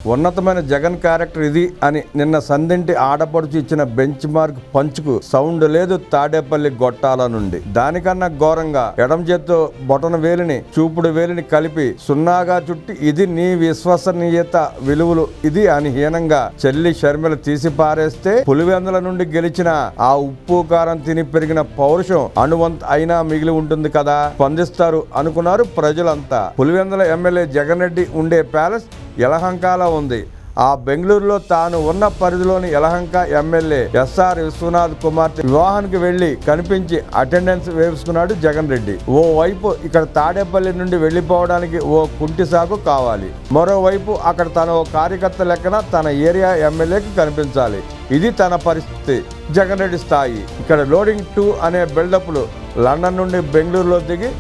ఉన్నతమైన జగన్ క్యారెక్టర్ ఇది అని నిన్న సందింటి ఆడపడుచు ఇచ్చిన బెంచ్ మార్క్ పంచుకు సౌండ్ లేదు తాడేపల్లి గొట్టాల నుండి. దానికన్నా ఘోరంగా ఎడం చేత్తో బొటన వేలిని చూపుడు వేలిని కలిపి సున్నాగా చుట్టి ఇది నీ విశ్వసనీయత విలువలు ఇది అని హీనంగా చెల్లి షర్మిల తీసి పారేస్తే పులివెందుల నుండి గెలిచిన ఆ ఉప్పు కారం తిని పెరిగిన పౌరుషం అణువంత అయినా మిగిలి ఉంటుంది కదా, స్పందిస్తారు అనుకున్నారు ప్రజలంతా. పులివెందుల ఎమ్మెల్యే జగన్ రెడ్డి ఉండే ప్యాలెస్ యలహంకలో ఉంది. ఆ బెంగళూరులో తాను ఉన్న పరిధిలోని యలహంక ఎమ్మెల్యే ఎస్ఆర్ విశ్వనాథ్ కుమార్తె వివాహానికి వెళ్లి కనిపించి అటెండెన్స్ వేసుకున్నాడు జగన్ రెడ్డి. ఓవైపు ఇక్కడ తాడేపల్లి నుండి వెళ్లిపోవడానికి ఓ కుంటి సాకు కావాలి, మరోవైపు అక్కడ తన ఓ కార్యకర్త లెక్కన తన ఏరియా ఎమ్మెల్యేకి కనిపించాలి. ఇది తన పరిస్థితి, జగన్ రెడ్డి స్థాయి. ఇక్కడ లోడింగ్ 2 అనే బిల్డప్లు. లండన్ నుండి బెంగళూరులో దిగి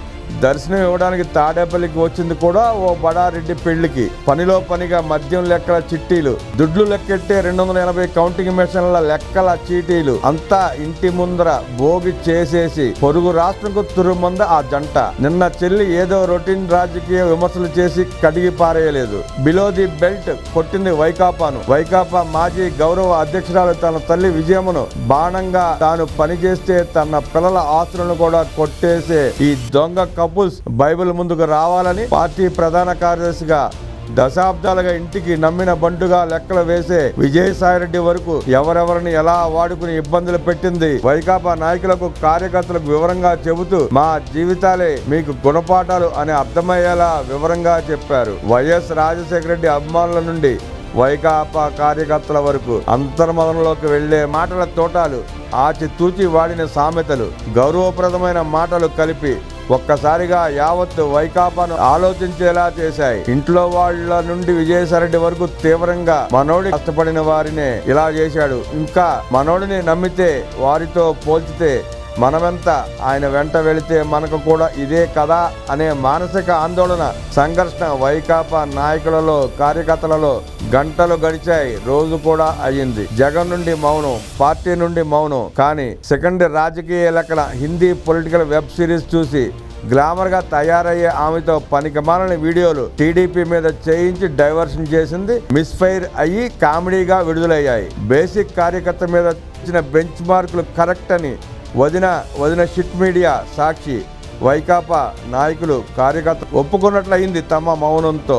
దర్శనం ఇవ్వడానికి తాడేపల్లికి వచ్చింది కూడా ఓ బడారెడ్డి పెళ్లికి. పనిలో పనిగా మద్యం లెక్కల చిట్టీలు, దుడ్లు లెక్కెట్టే 280 కౌంటింగ్ మిషన్ల లెక్కల చీటీలు అంతా ఇంటి ముందర భోగి చేసేసి పొరుగు రాష్ట్రంకు తురుమంద ఆ జంట. నిన్న చెల్లి ఏదో రొటీన్ రాజకీయ విమర్శలు చేసి కడిగి పారేయలేదు. బిలో ది బెల్ట్ కొట్టింది వైకాపాను. వైకాపా మాజీ గౌరవ అధ్యక్షురాలు తన తల్లి విజయమును బాణంగా తాను పనిచేస్తే తన పిల్లల ఆస్తులను కూడా కొట్టేసే ఈ దొంగ కపుల్స్ బైబిల్ ముందుకు రావాలని పార్టీ ప్రధాన కార్యదర్శిగా దశాబ్దాలుగా ఇంటికి నమ్మిన బంటుగా లెక్కలు వేసే విజయసాయిరెడ్డి వరకు ఎవరెవరిని ఎలా వాడుకుని ఇబ్బందులు పెట్టింది వైకాపా నాయకులకు కార్యకర్తలకు వివరంగా చెబుతూ మా జీవితాలే మీకు గుణపాఠాలు అని అర్థమయ్యేలా వివరంగా చెప్పారు. వైఎస్ రాజశేఖర రెడ్డి అభిమానుల నుండి వైకాపా కార్యకర్తల వరకు అంతర్మదంలోకి వెళ్లే మాటల తోటాలు, ఆచితూచి వాడిన సామెతలు, గౌరవప్రదమైన మాటలు కలిపి ఒక్కసారిగా యావత్తు వైకాపాను ఆలోచించేలా చేశాయి. ఇంట్లో వాళ్ళ నుండి విజయసాయిరెడ్డి వరకు తీవ్రంగా మనోడి కష్టపడిన వారినే ఇలా చేశాడు, ఇంకా మనోడిని నమ్మితే వారితో పోల్చితే మనమెంత, ఆయన వెంట వెళితే మనకు కూడా ఇదే కదా అనే మానసిక ఆందోళన, సంఘర్షణ వైకాపా నాయకులలో కార్యకర్తలలో గంటలు గడిచాయి, రోజు కూడా అయ్యింది. జగన్ నుండి మౌనం, పార్టీ నుండి మౌనం. కానీ సెకండ్ రాజకీయ లెక్కల హిందీ పొలిటికల్ వెబ్ సిరీస్ చూసి గ్లామర్ గా తయారయ్యే ఆమెతో పనికిమాలిన వీడియోలు టీడీపీ మీద చేయించి డైవర్షన్ చేసింది మిస్ఫైర్ అయ్యి కామెడీగా విడుదలయ్యాయి. బేసిక్ కార్యకర్త మీద ఇచ్చిన బెంచ్ మార్కులు కరెక్ట్ అని వదిన షిట్ మీడియా సాక్షి. వైకాపా నాయకులు కార్యకర్త ఒప్పుకున్నట్లయింది తమ మౌనంతో.